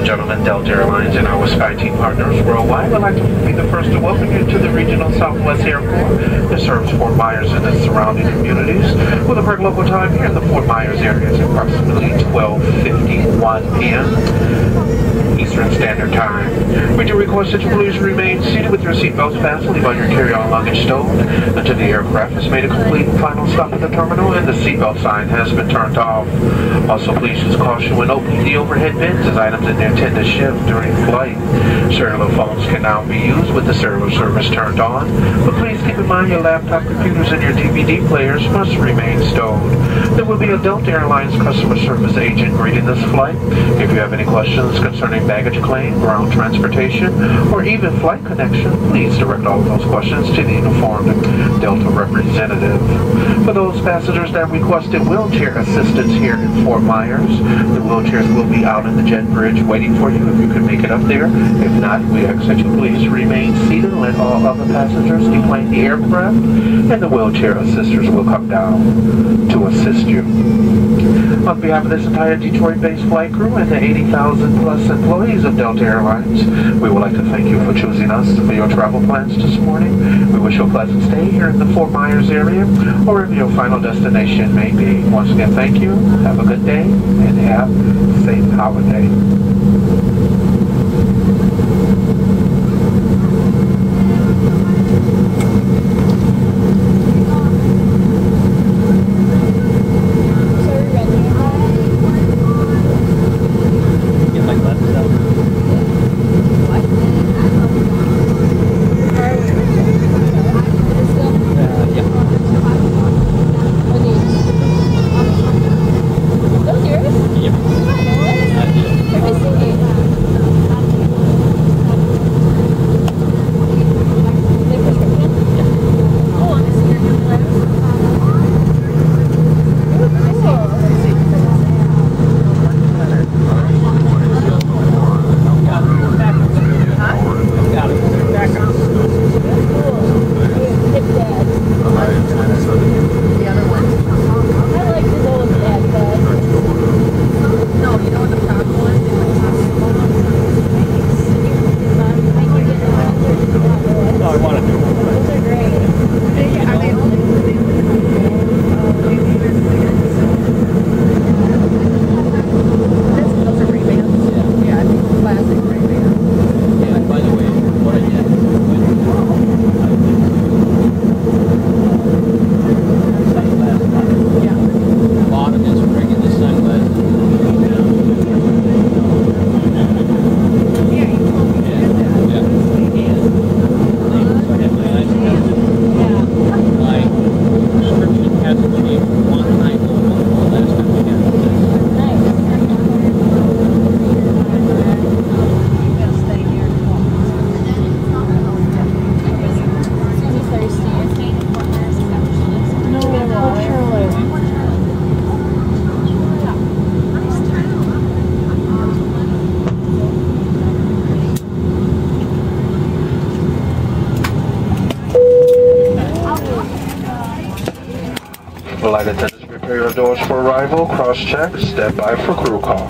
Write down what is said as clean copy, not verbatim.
gentlemen, Delta Airlines and our SkyTeam partners worldwide would like to be the first to welcome you to the regional Southwest Airport that serves Fort Myers and its surrounding communities. With a current local time here in the Fort Myers area is approximately 12:51 p.m. Eastern Standard Time. We do request that you please remain seated with your seatbelts fastened, leave all your carry-on luggage stowed until the aircraft has made a complete and final stop at the terminal and the seatbelt sign has been turned off. Also, please use caution when opening the overhead bins as items in there tend to shift during flight. Cellular phones can now be used with the cellular service turned on, but please keep in mind your laptop computers and your DVD players must remain stowed. There will be a Delta Airlines customer service agent greeting this flight. If you have any questions concerning baggage claim, ground transportation, or even flight connection, please direct all of those questions to the uniformed Delta representative. For those passengers that requested wheelchair assistance here in Fort Myers, the wheelchairs will be out in the jet bridge waiting for you if you can make it up there. If not, we ask that you please remain seated and let all other passengers deplane the aircraft, and the wheelchair assisters will come down to assist you. On behalf of this entire Detroit-based flight crew and the 80,000 plus employees of Delta Airlines, we would like to thank you for choosing us for your travel plans this morning. We wish you a pleasant stay here in the Fort Myers area, or wherever your final destination may be. Once again, thank you, have a good day, and have a safe holiday. Flight attendants prepare your doors for arrival. Cross check. Step by for crew call.